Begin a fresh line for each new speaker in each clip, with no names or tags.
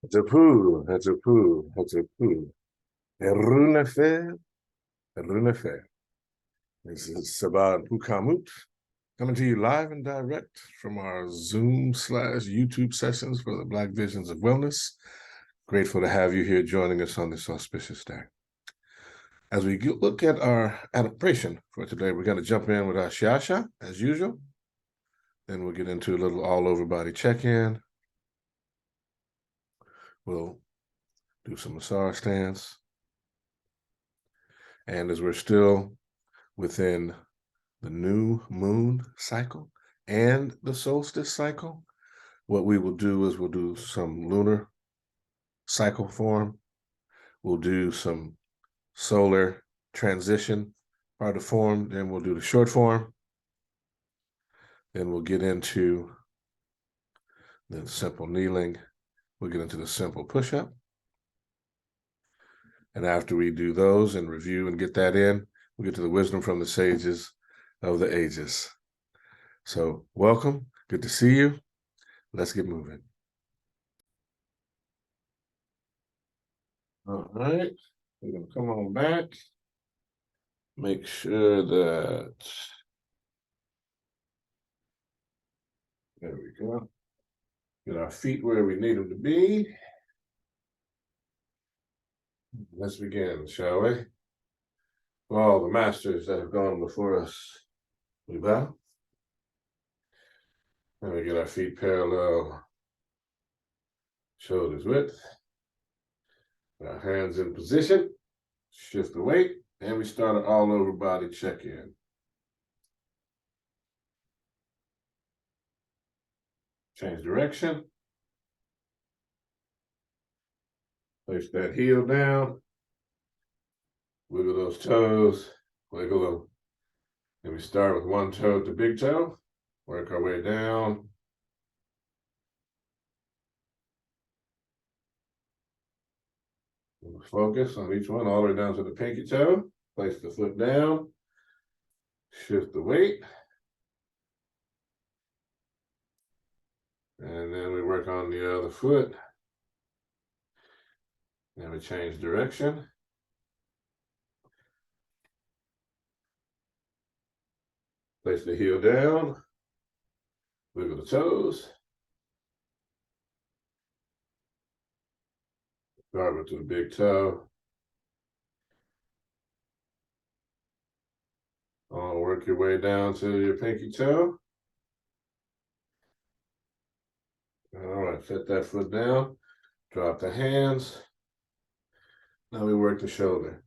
Hatapu. Erunefer, Erunefer. This is Saban Pukamut coming to you live and direct from our Zoom/YouTube sessions for the Black Visions of Wellness. Grateful to have you here joining us on this auspicious day. As we look at our adumbration for today, we're going to jump in with our Shaashaa as usual. Then we'll get into a little all-over body check-in. We'll do some Asar stance. And as we're still within the new moon cycle and the solstice cycle, what we will do is we'll do some lunar cycle form. We'll do some solar transition part of form. Then we'll do the short form. Then we'll get into the simple kneeling. We'll get into the simple push-up. And after we do those and review and get that in, we'll get to the wisdom from the sages of the ages. So welcome. Good to see you. Let's get moving. All right. We're going to come on back. Make sure that, there we go. Get our feet where we need them to be. Let's begin, shall we? For all the masters that have gone before us, we bow. And we get our feet parallel, shoulders width. Put our hands in position, shift the weight, and we start an all-over body check-in. Change direction. Place that heel down. Wiggle those toes, wiggle them. And we start with one toe to big toe. Work our way down. We'll focus on each one all the way down to the pinky toe. Place the foot down. Shift the weight. And then we work on the other foot. Then we change direction. Place the heel down. Wiggle the toes. Start with the big toe. Work your way down to your pinky toe. All right, set that foot down. Drop the hands. Now we work the shoulder.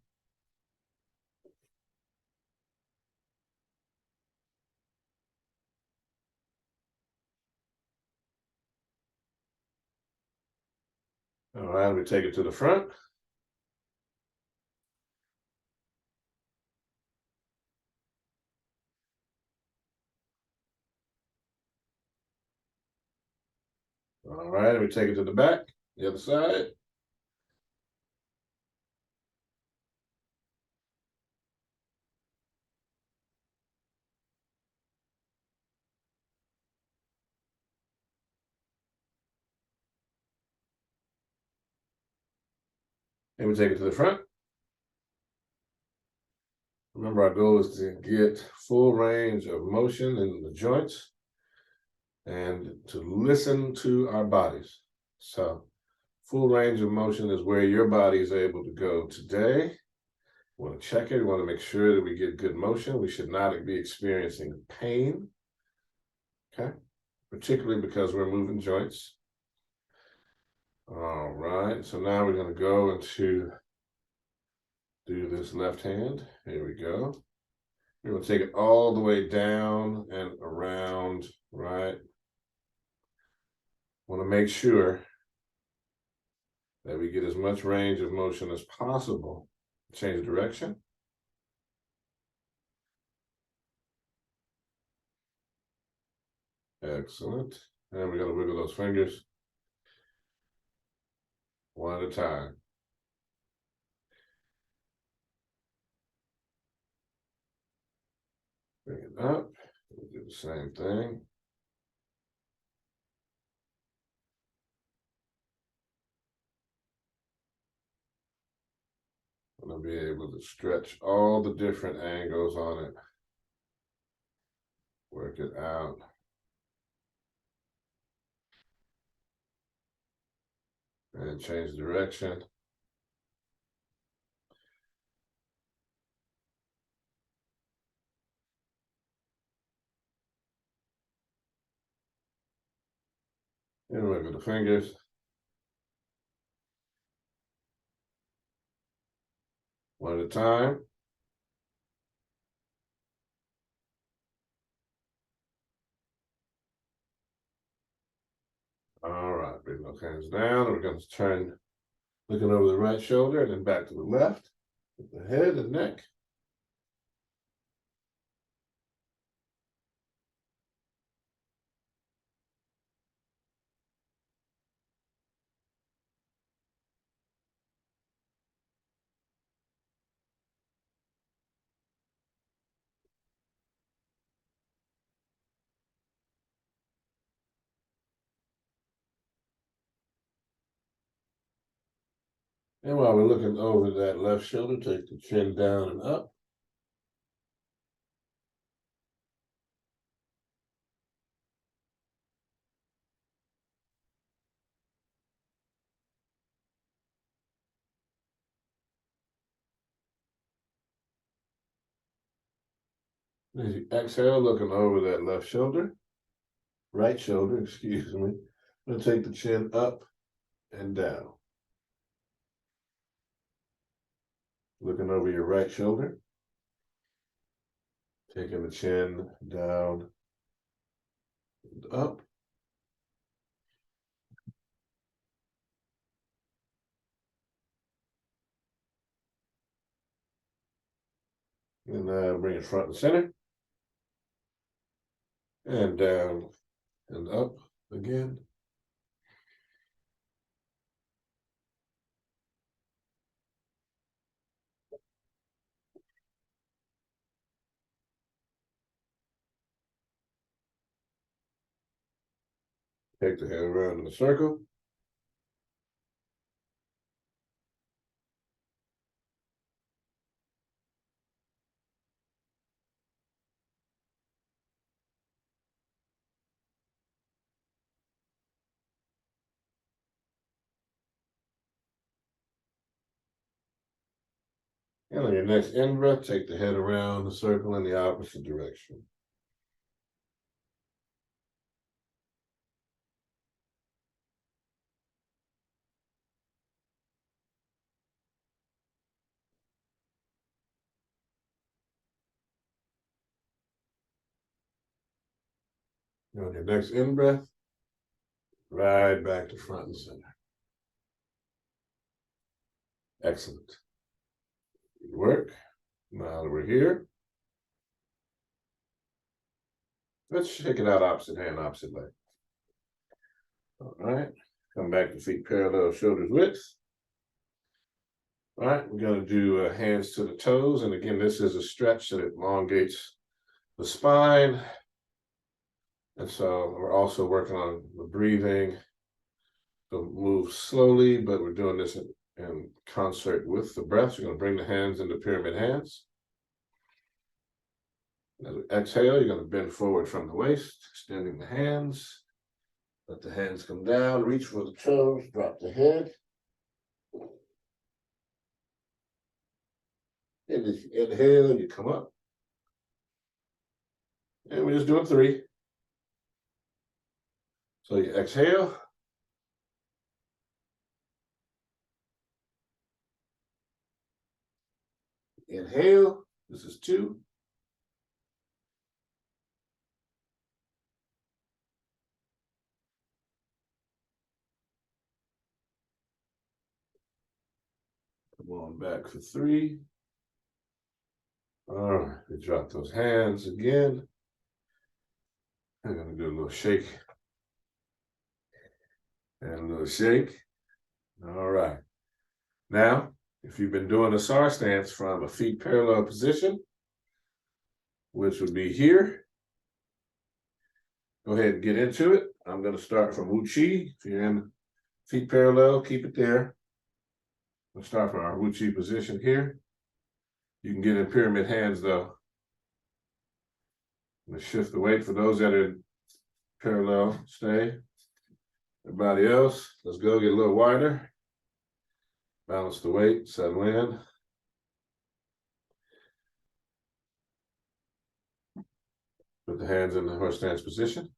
All right, we take it to the front. All right, we take it to the back, the other side. And we take it to the front. Remember, our goal is to get full range of motion in the joints and to listen to our bodies. So full range of motion is where your body is able to go today. We want to check it. We want to make sure that we get good motion. We should not be experiencing pain, okay? Particularly because we're moving joints. All right, so now we're going to go into do this left hand. Here we go. We're going to take it all the way down and around, right? Want to make sure that we get as much range of motion as possible. Change direction. Excellent. And we're going to wiggle those fingers one at a time. Bring it up. We'll do the same thing. going to be able to stretch all the different angles on it. Work it out. And change direction. And wiggle the fingers. One at a time. All right, bring those hands down. We're going to turn, looking over the right shoulder and then back to the left. With the head and neck. And while we're looking over that left shoulder, take the chin down and up. As you exhale, looking over that left shoulder, right shoulder, excuse me. I'm going to take the chin up and down. Looking over your right shoulder, taking the chin down and up. And bring it front and center. And down and up again. Take the head around in a circle. And on your next in-breath, take the head around the circle in the opposite direction. And on your next in-breath, right back to front and center. Excellent. Good work. Now that we're here, let's shake it out opposite hand, opposite leg. All right. Come back to feet parallel, shoulders width. All right, we're going to do hands to the toes. And again, this is a stretch that elongates the spine. And so we're also working on the breathing. So move slowly, but we're doing this in concert with the breath. So you're going to bring the hands into pyramid hands. As we exhale, you're going to bend forward from the waist, extending the hands. Let the hands come down, reach for the toes, drop the head. And as you inhale, you come up. And we're just doing 3. So you exhale. Inhale. This is 2. Come on back for 3. All right, we drop those hands again. I'm going to do a little shake and a little shake. All right. Now, if you've been doing a Asar stance from a feet parallel position, which would be here, go ahead and get into it. I'm going to start from Wu Chi. If you're in feet parallel, keep it there. Let's start from our Wu Chi position here. You can get in pyramid hands though. Let's shift the weight for those that are parallel, stay. Everybody else, let's go get a little wider. Balance the weight, settle in. Put the hands in the horse stance position.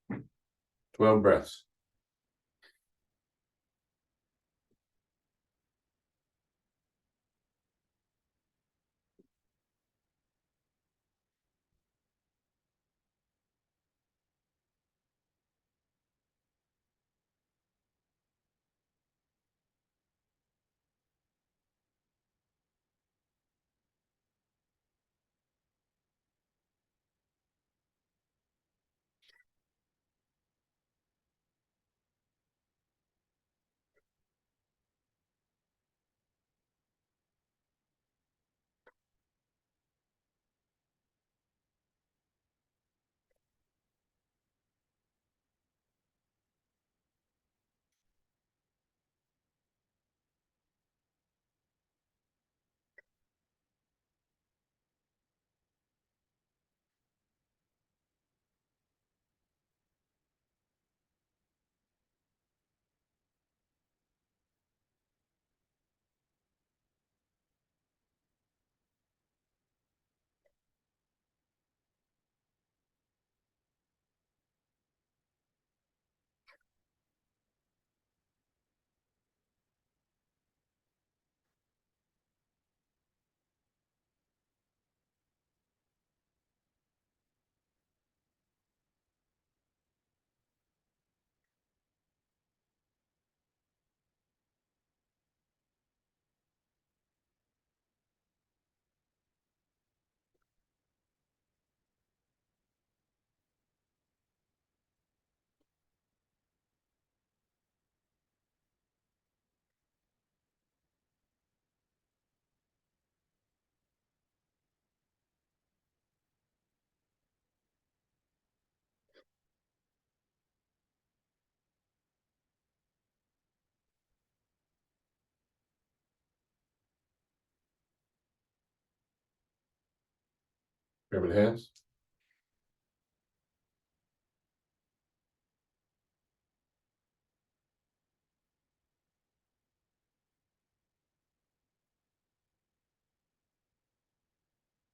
12 breaths. Pyramid hands.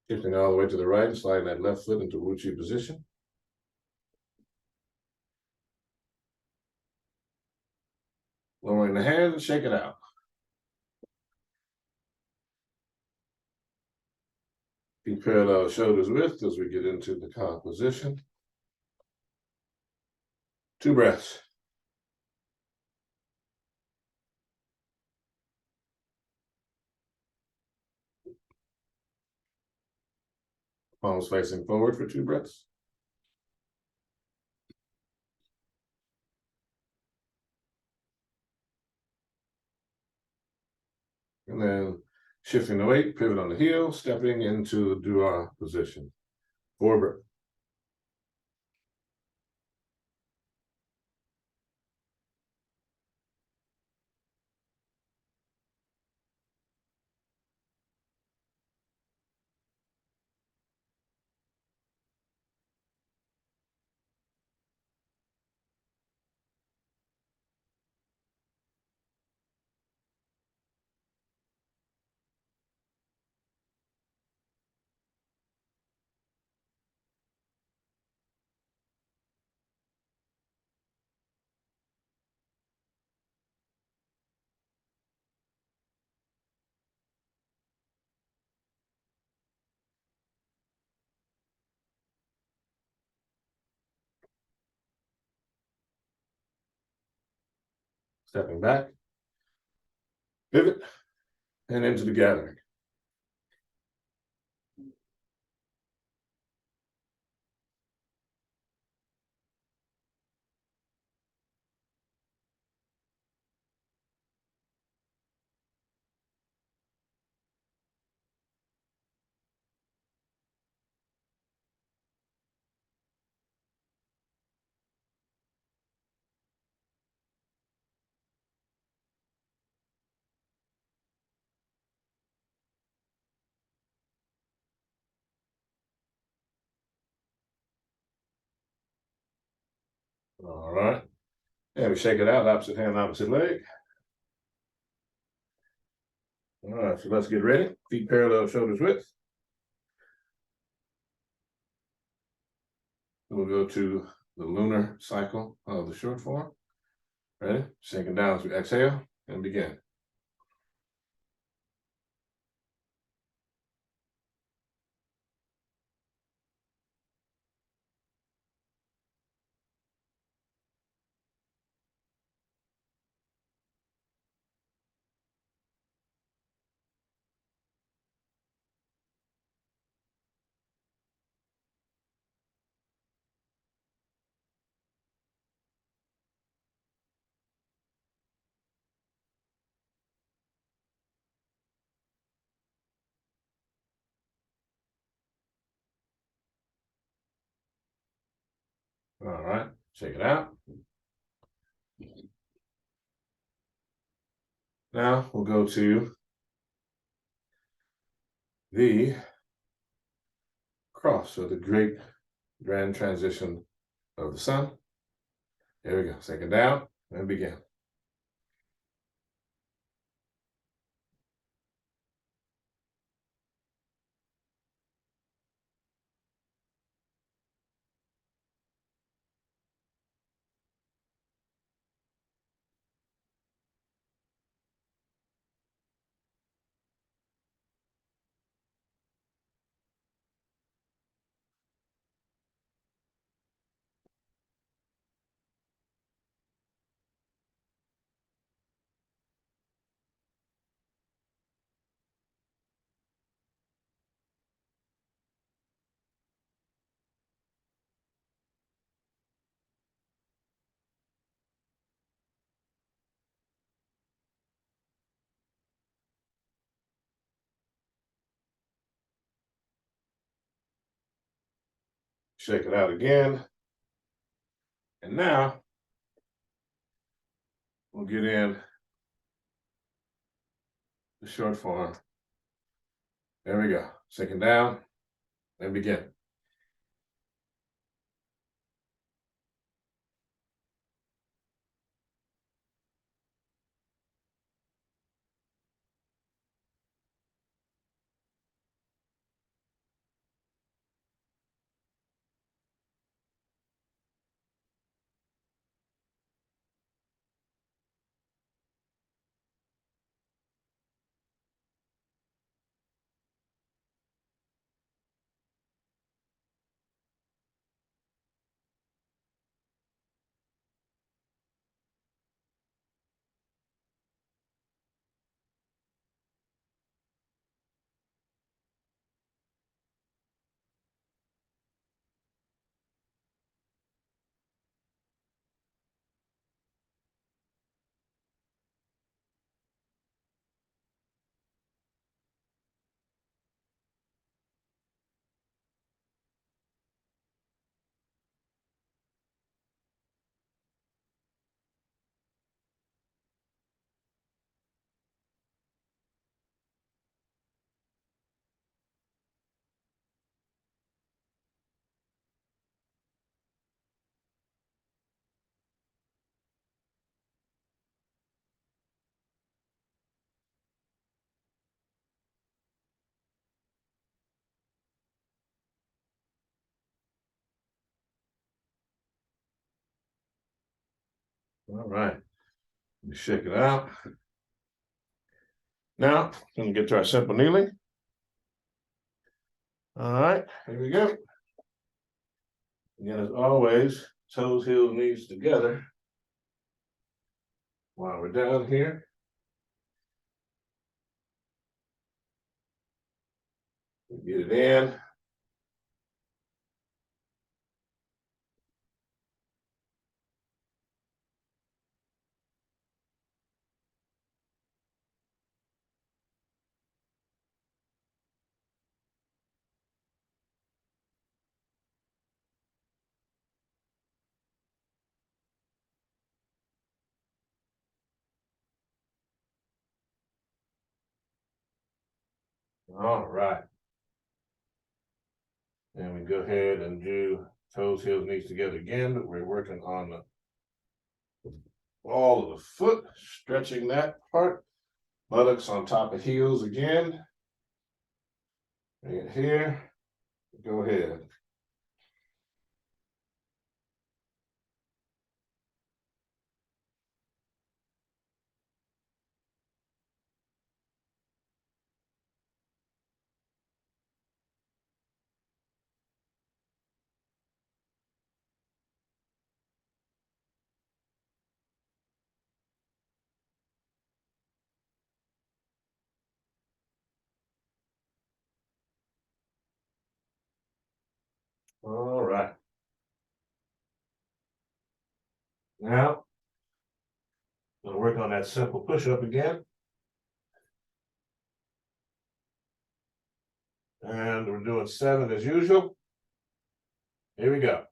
Shifting all the way to the right, sliding that left foot into Wu Chi position. Lowering the hands, shake it out. Keep parallel shoulders width as we get into the cock position. 2 breaths. Palms facing forward for 2 breaths. And then shifting the weight, pivot on the heel, stepping into the dua position. 4 breaths. Stepping back, pivot, and into the gathering. All right. And we shake it out, opposite hand, opposite leg. All right, so let's get ready. Feet parallel, shoulders width. We'll go to the lunar cycle of the short form. Ready? Shaking down as we exhale and begin. All right, shake it out. Now we'll go to the cross, so the great grand transition of the sun. There we go. Shake it down and begin. Shake it out again. And now we'll get in the short form. There we go. Shake it down and begin. All right. Shake it out. Now, we're going to get to our simple kneeling. All right, here we go. Again, as always, toes, heels, knees together. While we're down here, get it in. All right. And we go ahead and do toes, heels, knees together again, but we're working on the ball of the foot, stretching that part. Buttocks on top of heels again. Bring it here. Go ahead. All right. Now, gonna work on that simple push-up again. And we're doing 7 as usual. Here we go.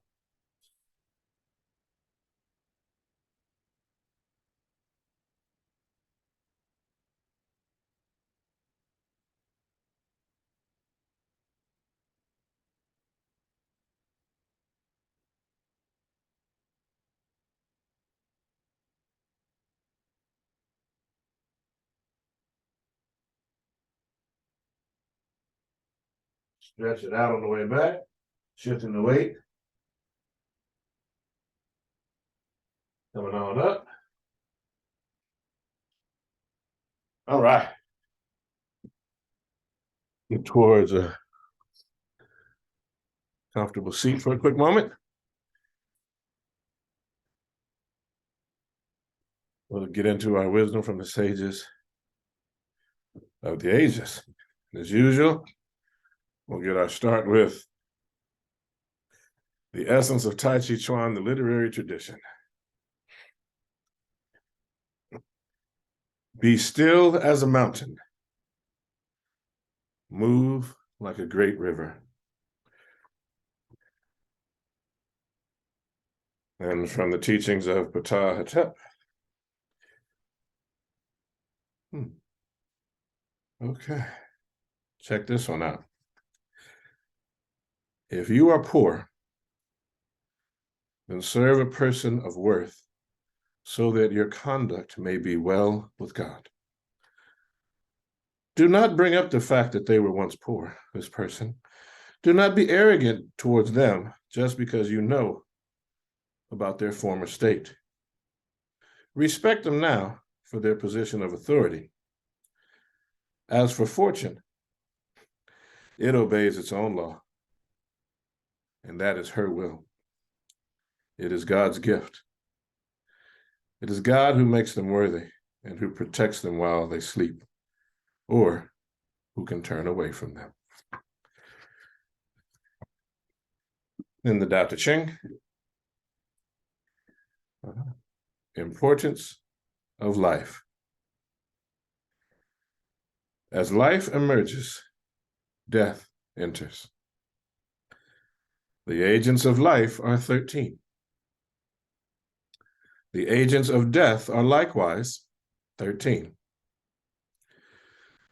Stretch it out on the way back, shifting the weight. Coming on up. All right. Get towards a comfortable seat for a quick moment. We'll get into our wisdom from the sages of the ages. As usual, we'll get our start with the essence of Tai Chi Chuan, the literary tradition. Be still as a mountain. Move like a great river. And from the teachings of Ptah Hotep. Okay, check this one out. If you are poor, then serve a person of worth so that your conduct may be well with God. Do not bring up the fact that they were once poor, this person. Do not be arrogant towards them just because you know about their former state. Respect them now for their position of authority. As for fortune, it obeys its own law, and that is her will. It is God's gift. It is God who makes them worthy and who protects them while they sleep, or who can turn away from them. In the Tao Te Ching, importance of life. As life emerges, death enters. The agents of life are 13. The agents of death are likewise 13.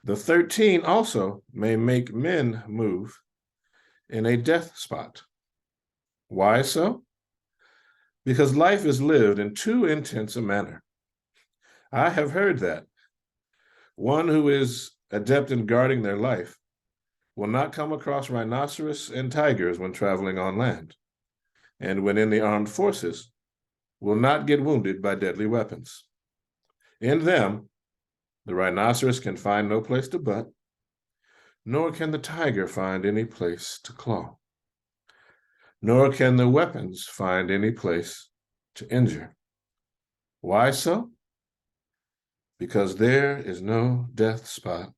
The 13 also may make men move in a death spot. Why so? Because life is lived in too intense a manner. I have heard that one who is adept in guarding their life will not come across rhinoceros and tigers when traveling on land, and when in the armed forces, will not get wounded by deadly weapons. In them, the rhinoceros can find no place to butt, nor can the tiger find any place to claw, nor can the weapons find any place to injure. Why so? Because there is no death spot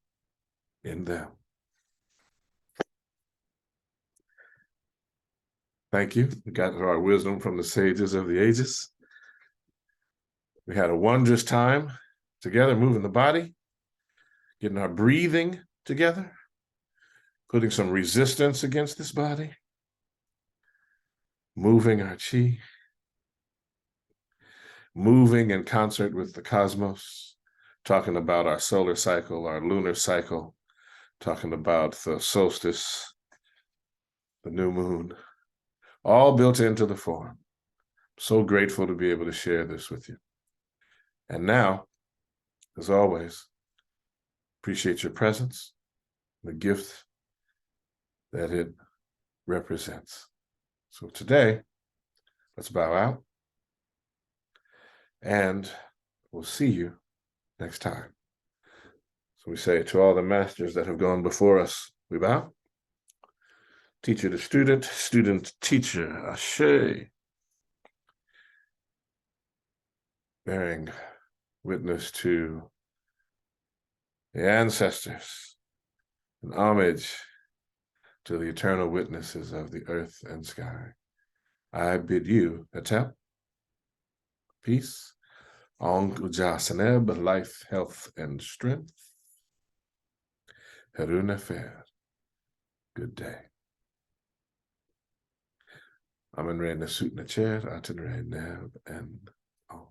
in them. Thank you. We got our wisdom from the sages of the ages. We had a wondrous time together, moving the body, getting our breathing together, putting some resistance against this body, moving our chi, moving in concert with the cosmos, talking about our solar cycle, our lunar cycle, talking about the solstice, the new moon, all built into the form. So grateful to be able to share this with you. And now, as always, appreciate your presence, the gift that it represents. So today, let's bow out, and we'll see you next time. So we say to all the masters that have gone before us, we bow. Teacher to student, student to teacher, Ashe. Bearing witness to the ancestors and homage to the eternal witnesses of the earth and sky. I bid you attempt peace, Ong Uja Seneb, life, health, and strength. Haruna Fair, good day. Amen Re Nasut Nacher, Aten Re Neb, and Ong.